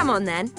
Come on, then.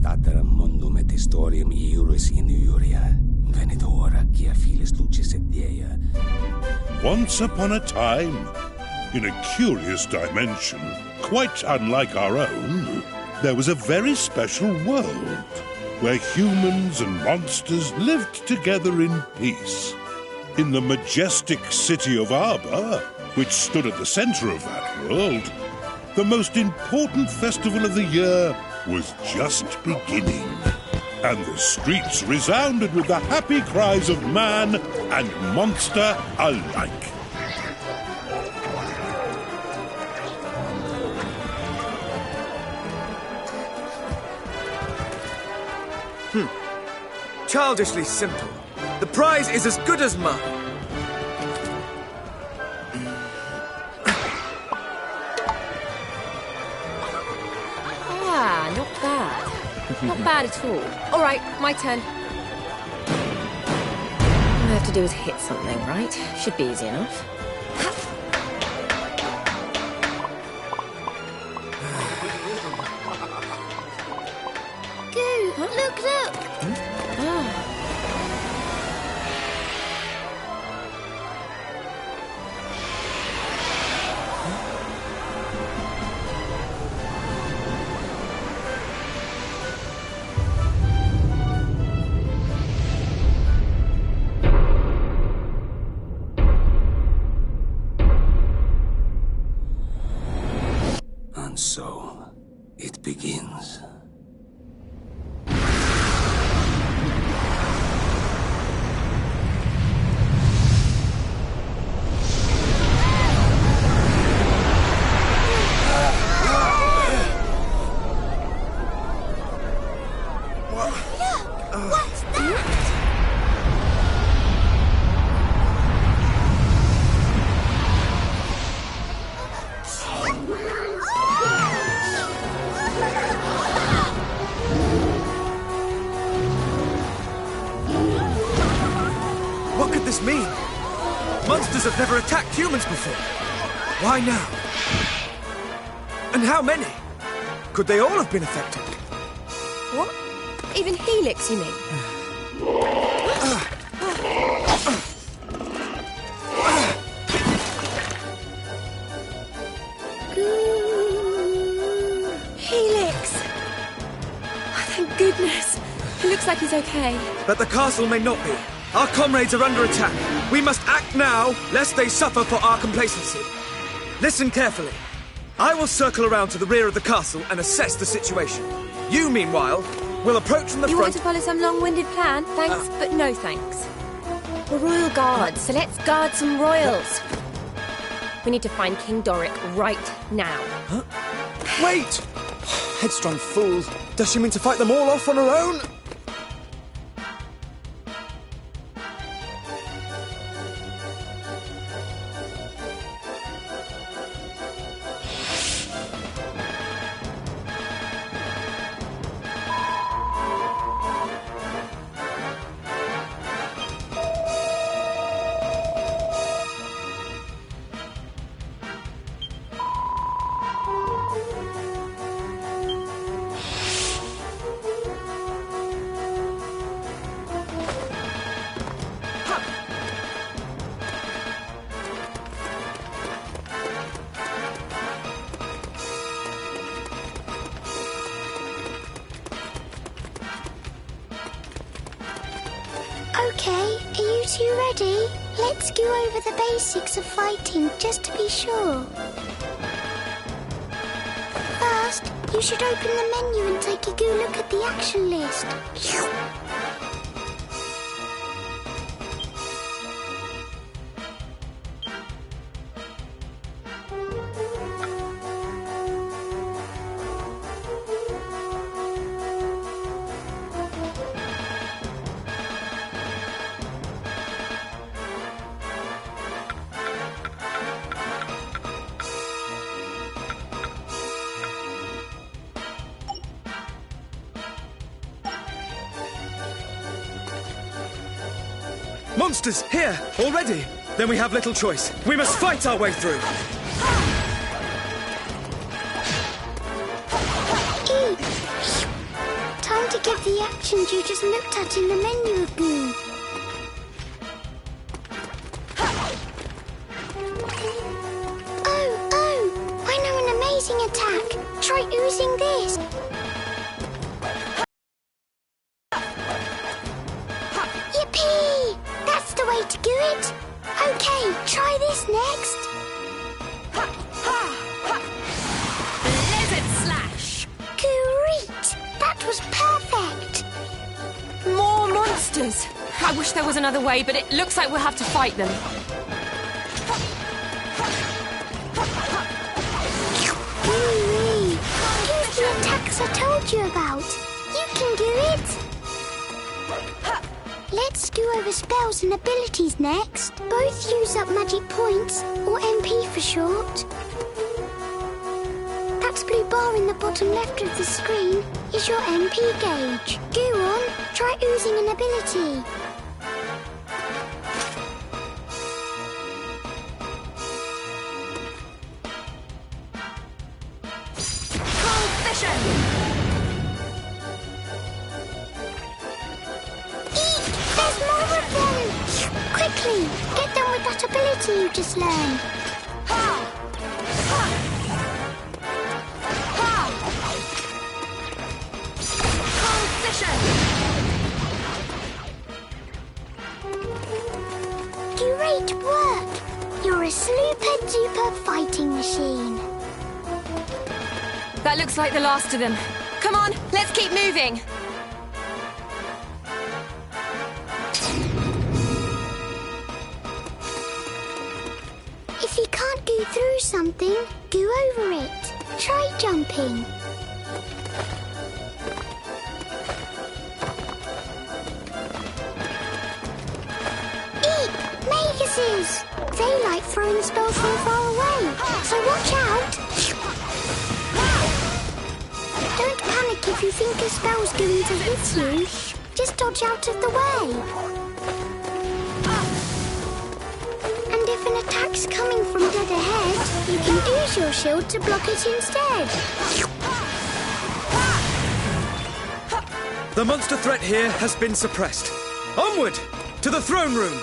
Stater mondum et historiam iuris in iuria. Venit ora quia filis lucis et dea. Once upon a time, in a curious dimension, quite unlike our own, there was a very special world where humans and monsters lived together in peace. In the majestic city of Arbor, which stood at the center of that world, the most important festival of the year was just beginning, and the streets resounded with the happy cries of man and monster alike. Childishly simple. The prize is as good as mine. Not bad. Not bad at all. All right, my turn. All I have to do is hit something, right? Should be easy enough. Goo, look! And so, it begins. What's that? What could this mean? Monsters have never attacked humans before. Why now? And how many? Could they all have been affected? What? Even Helix, you mean? Helix! Oh, thank goodness. He looks like he's okay. But the castle may not be. Our comrades are under attack. We must act now, lest they suffer for our complacency. Listen carefully. I will circle around to the rear of the castle and assess the situation. You, meanwhile, will approach from the You want front... to follow some long-winded plan? Thanks, but no thanks. We're royal guards, so let's guard some royals. We need to find King Doric right now. Huh? Wait! Headstrong fool. Does she mean to fight them all off on her own? Okay, are you two ready? Let's go over the basics of fighting just to be sure. First, you should open the menu and take a good look at the action list. Monsters, here, already. Then we have little choice. We must fight our way through. Time to give the actions you just looked at in the menu a go. Oh, I know an amazing attack. Try oozing this. Yippee! That's the way to do it. Okay, try this next. Lizard slash! Great! That was perfect. More monsters! I wish there was another way, but it looks like we'll have to fight them. Use the attacks I told you about. You can do it. Let's go over spells and abilities next. Both use up magic points, or MP for short. That blue bar in the bottom left of the screen is your MP gauge. Go on, try oozing an ability. Cold vision! There's more of them! Quickly, get them with that ability you just learned. Cold vision! Great work! You're a super-duper fighting machine. That looks like the last of them. Come on, let's keep moving! If you can't go through something, go over it. Try jumping. Eek! Maguses! They like throwing spells from far away, so watch out! Don't panic if you think a spell's going to hit you. Just dodge out of the way. And if an attack's coming from dead ahead, you can use your shield to block it instead. The monster threat here has been suppressed. Onward! To the throne room!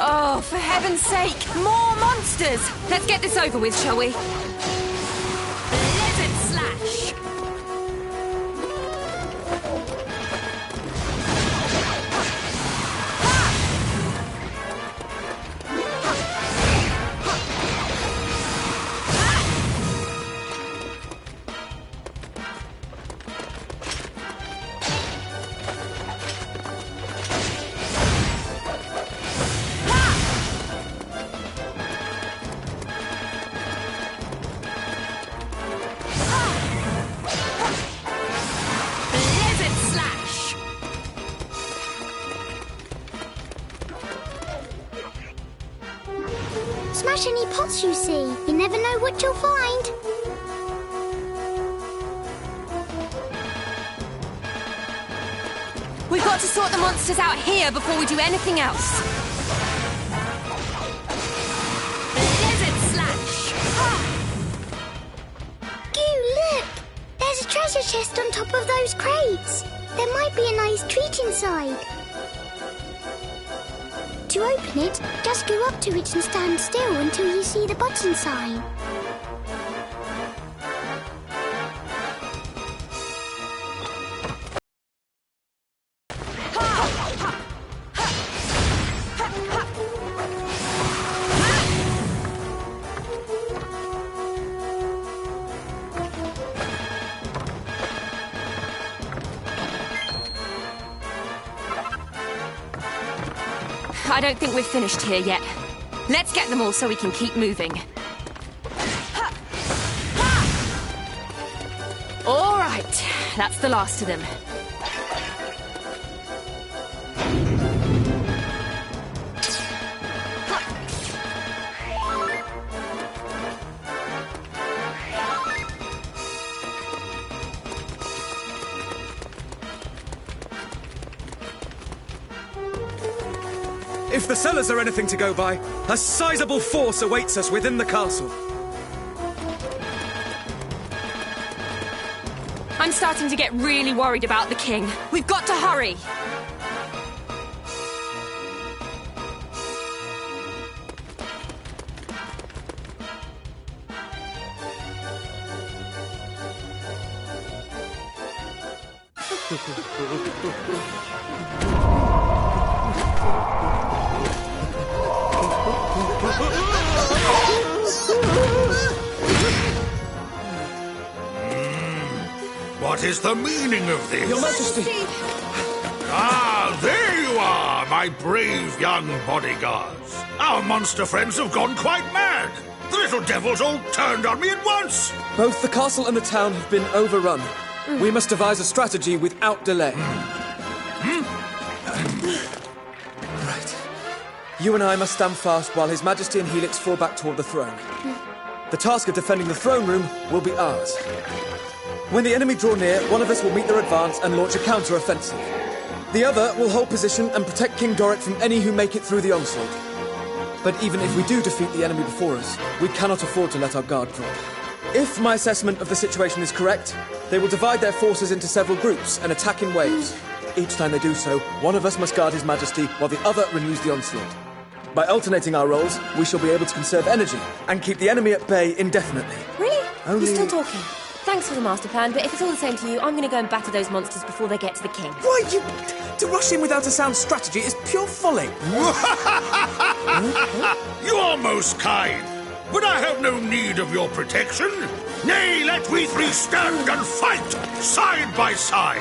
Oh, for heaven's sake, more monsters! Let's get this over with, shall we? Lizard slash! Smash any pots you see. You never know what you'll find. We've got to sort the monsters out here before we do anything else. Lizard slash! chest on top of those crates. There might be a nice treat inside. To open it, just go up to it and stand still until you see the button sign. I don't think we're finished here yet. Let's get them all so we can keep moving. All right, that's the last of them. If the cellars are anything to go by, a sizable force awaits us within the castle. I'm starting to get really worried about the king. We've got to hurry. What is the meaning of this? Your Majesty! Ah, there you are, my brave young bodyguards. Our monster friends have gone quite mad. The little devils all turned on me at once. Both the castle and the town have been overrun. We must devise a strategy without delay. Right. You and I must stand fast while His Majesty and Helix fall back toward the throne. The task of defending the throne room will be ours. When the enemy draw near, one of us will meet their advance and launch a counter-offensive. The other will hold position and protect King Doric from any who make it through the onslaught. But even if we do defeat the enemy before us, we cannot afford to let our guard drop. If my assessment of the situation is correct, they will divide their forces into several groups and attack in waves. Each time they do so, one of us must guard His Majesty while the other renews the onslaught. By alternating our roles, we shall be able to conserve energy and keep the enemy at bay indefinitely. Really? Only- You're still talking? Thanks for the master plan, but if it's all the same to you, I'm going to go and batter those monsters before they get to the king. Why, to rush in without a sound strategy is pure folly. You are most kind, but I have no need of your protection. Nay, let we three stand and fight, side by side.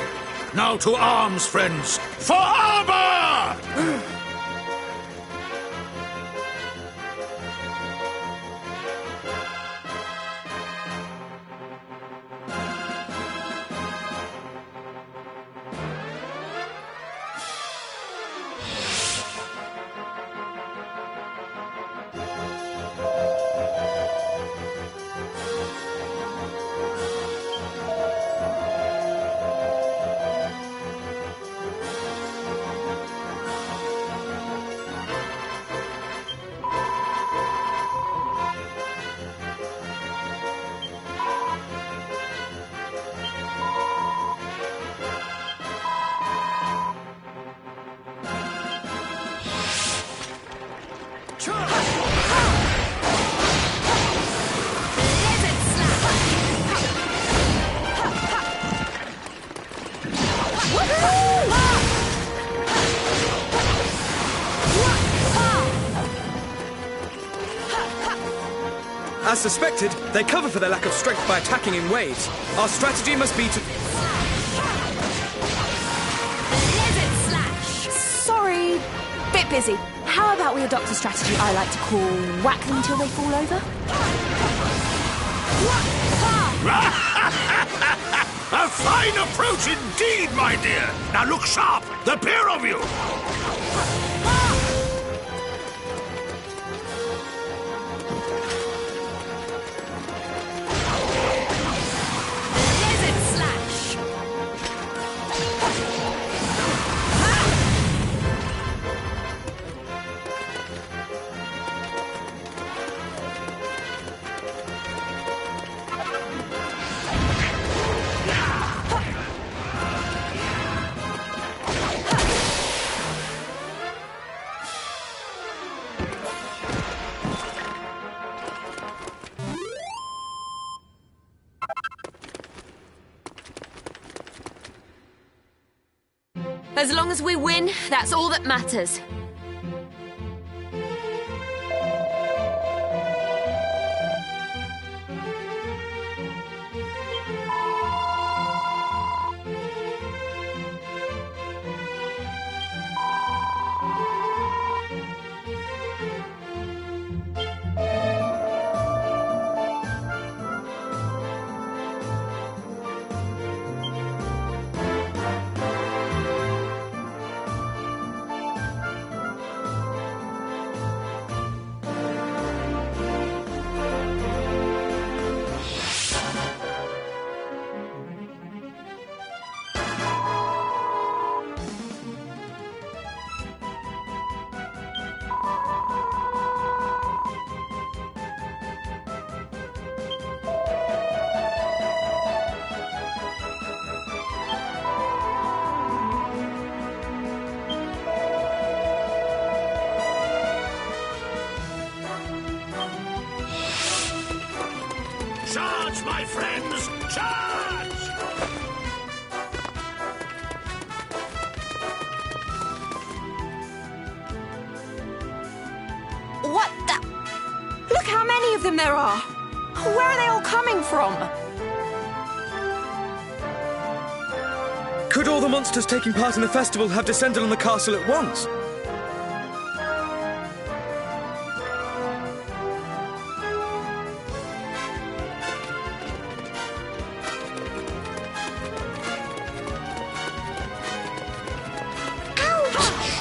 Now to arms, friends, for armor! As suspected, they cover for their lack of strength by attacking in waves. Our strategy must be to... Sorry, bit busy. How about we adopt a strategy I like to call whack them till they fall over? A fine approach indeed, my dear. Now look sharp, the pair of you. As long as we win, that's all that matters. Charge, my friends! Charge! What the... Look how many of them there are! Where are they all coming from? Could all the monsters taking part in the festival have descended on the castle at once?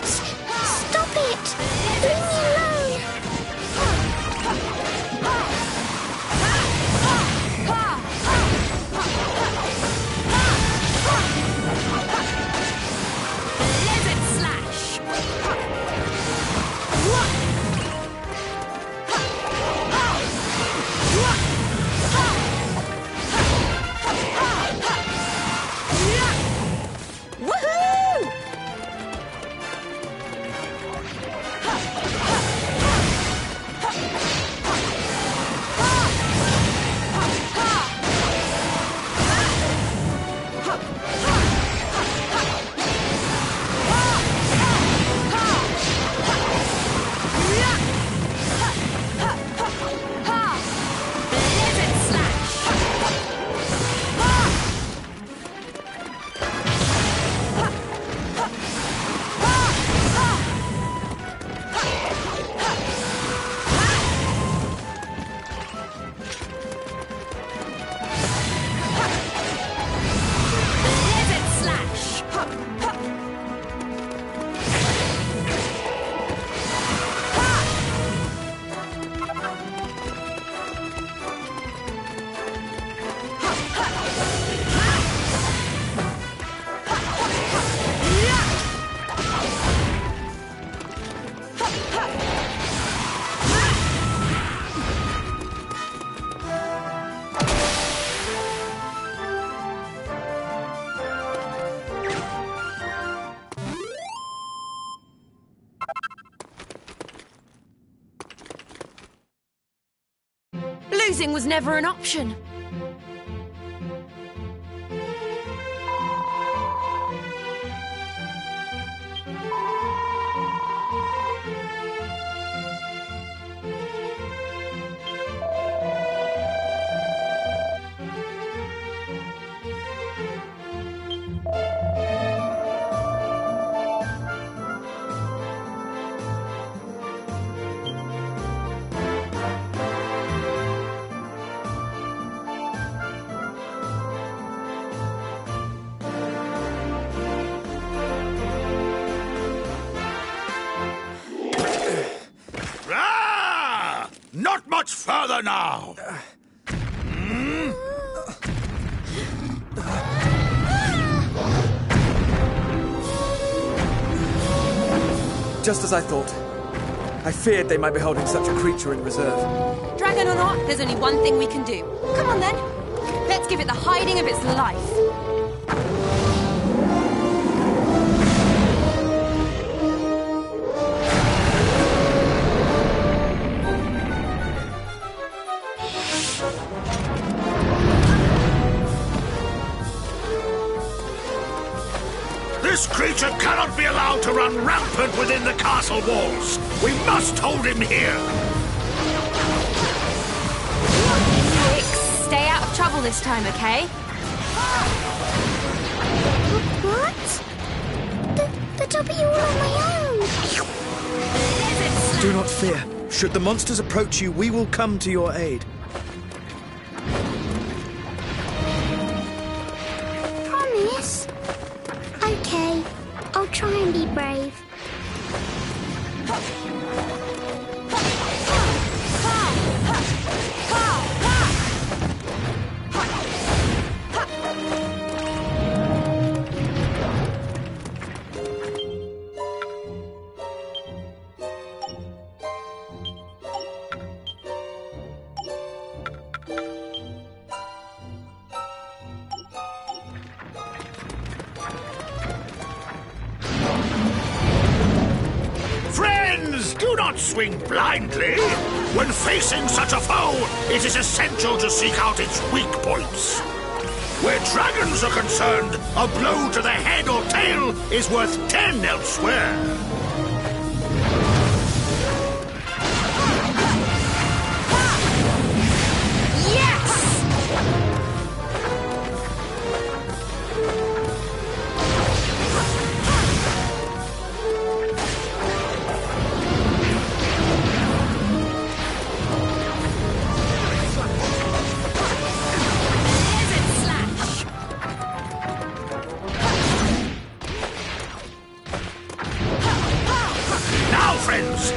Stop it! Leave me alone! Lizard slash! Woohoo! Lizard slash! Lizard slash! Losing was never an option. Not much further now! Just as I thought. I feared they might be holding such a creature in reserve. Dragon or not, there's only one thing we can do. Come on then. Let's give it the hiding of its life. This creature cannot be allowed to run rampant within the castle walls. We must hold him here. Vix, stay out of trouble this time, okay? What? But I'll be all on my own. Do not fear. Should the monsters approach you, we will come to your aid. Promise? Okay, I'll try and be brave. Do not swing blindly. When facing such a foe, it is essential to seek out its weak points. Where dragons are concerned, a blow to the head or tail is worth 10 elsewhere.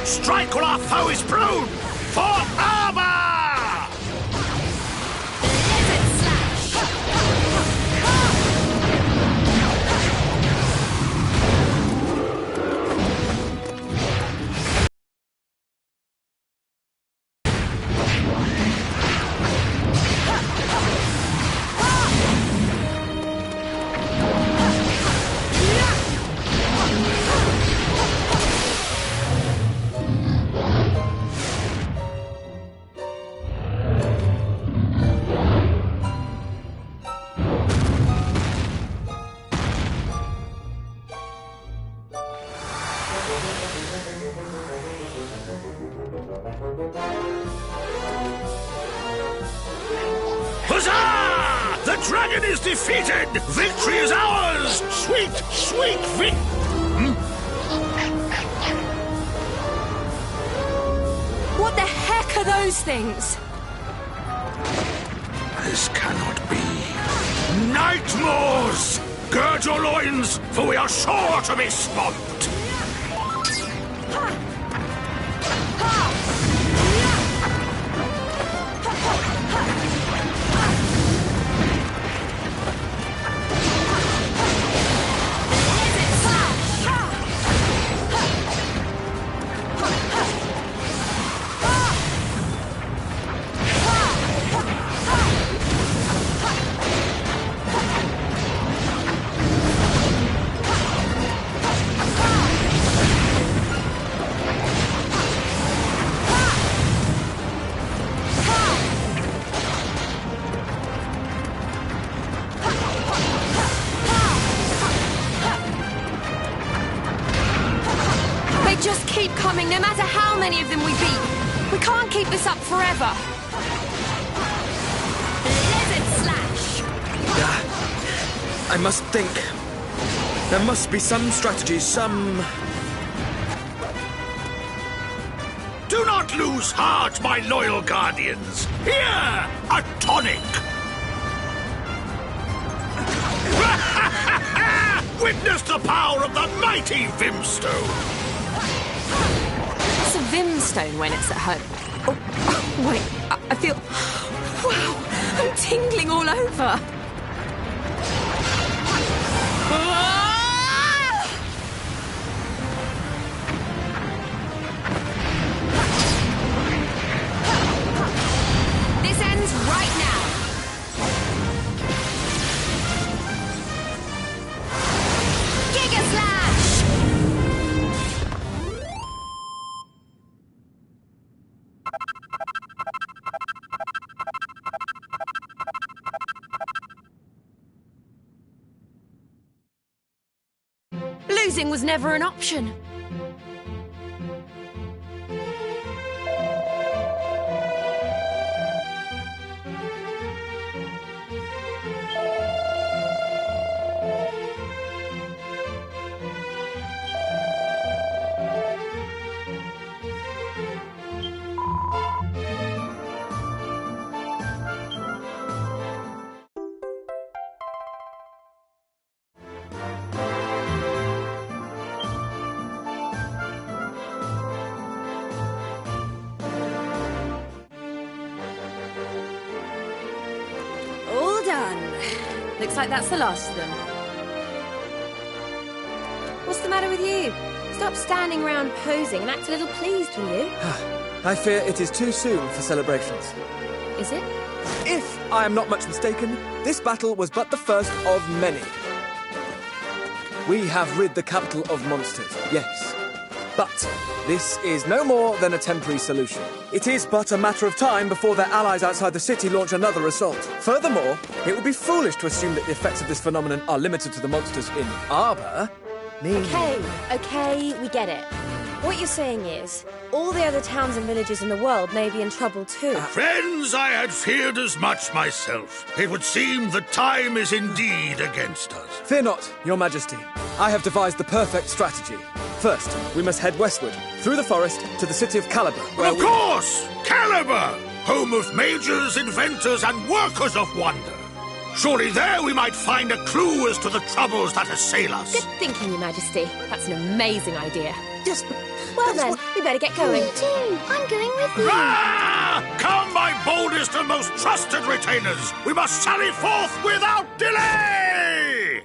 Strike while our foe is prone! For armor! Huzzah! The dragon is defeated! Victory is ours! Sweet, sweet What the heck are those things? This cannot be. Nightmares! Gird your loins, for we are sure to be swamped! Just keep coming, no matter how many of them we beat. We can't keep this up forever. Lizard slash! I must think. There must be some strategy, some... Do not lose heart, my loyal guardians. Here, a tonic. Witness the power of the mighty Vimstone. It's a Vimstone when it's at home. Oh, wait, I feel... Wow, I'm tingling all over. This ends right now. Giga Slash! Losing was never an option. All done. Looks like that's the last of them. What's the matter with you? Stop standing around posing and act a little pleased, will you? I fear it is too soon for celebrations. Is it? If I am not much mistaken, this battle was but the first of many. We have rid the capital of monsters, yes. But this is no more than a temporary solution. It is but a matter of time before their allies outside the city launch another assault. Furthermore, it would be foolish to assume that the effects of this phenomenon are limited to the monsters in Arbor. Okay, we get it. What you're saying is, all the other towns and villages in the world may be in trouble too. Friends, I had feared as much myself. It would seem that time is indeed against us. Fear not, Your Majesty. I have devised the perfect strategy. First, we must head westward, through the forest, to the city of Caliber, where Of course! Caliber! Home of mages, inventors, and workers of wonder. Surely there we might find a clue as to the troubles that assail us. Good thinking, Your Majesty. That's an amazing idea. Yes, but... Well then, we better get going. Me too. I'm going with you. Ah! Come, my boldest and most trusted retainers! We must sally forth without delay!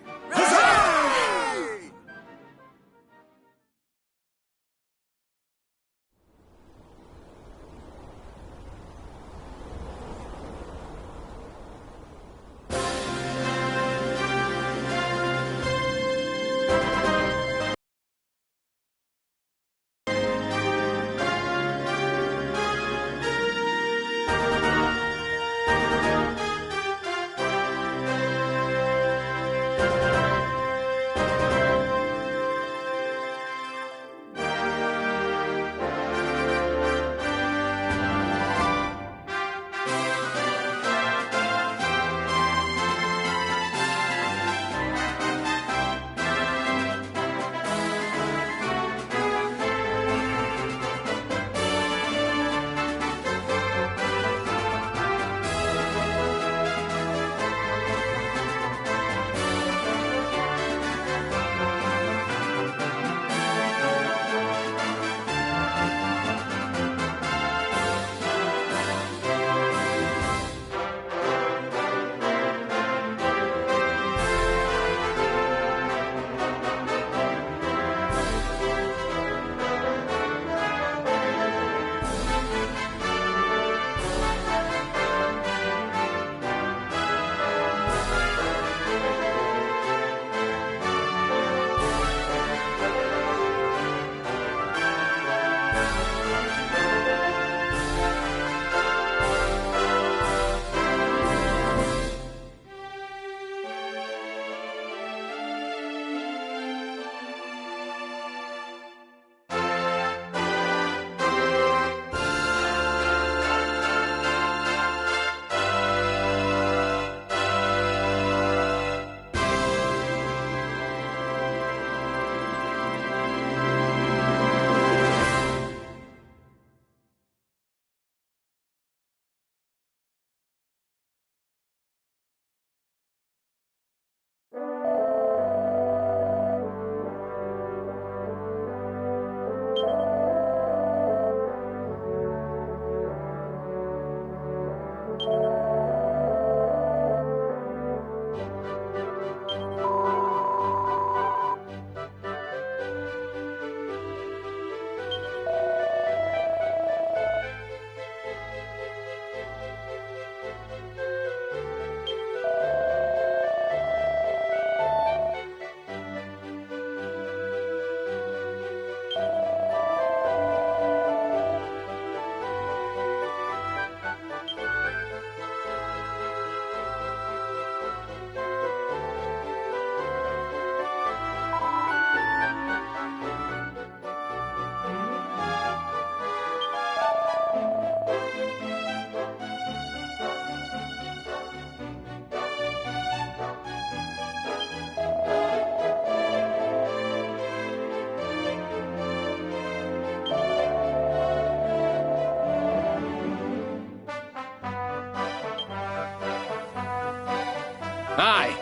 Aye.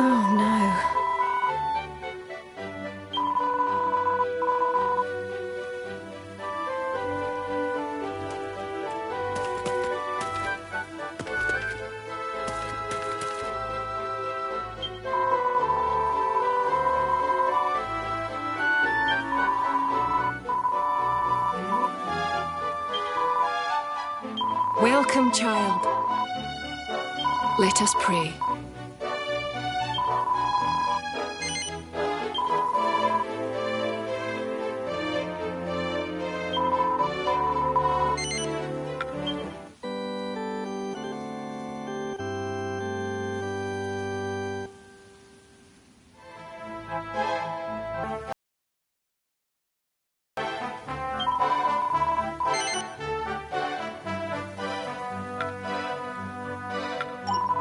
Oh no. Welcome, child. Let us pray.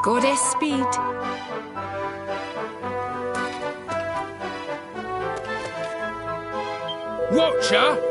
Goddess Speed. Watcher!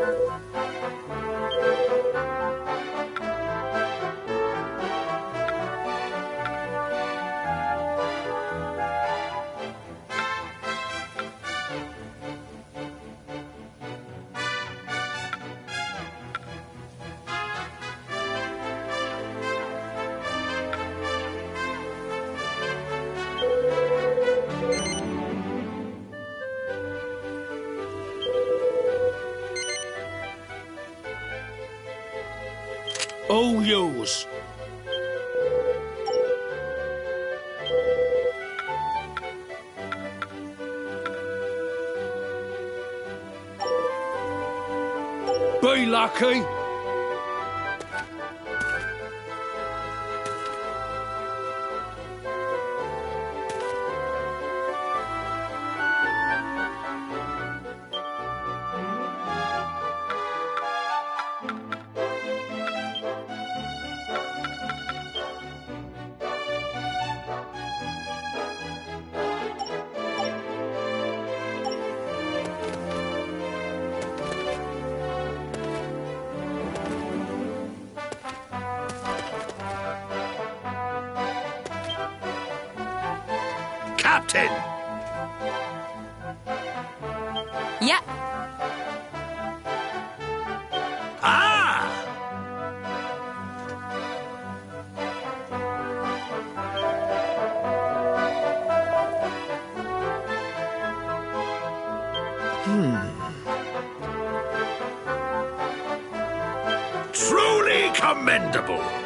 All yours. Be lucky. Captain! Yeah. Ah! Truly commendable!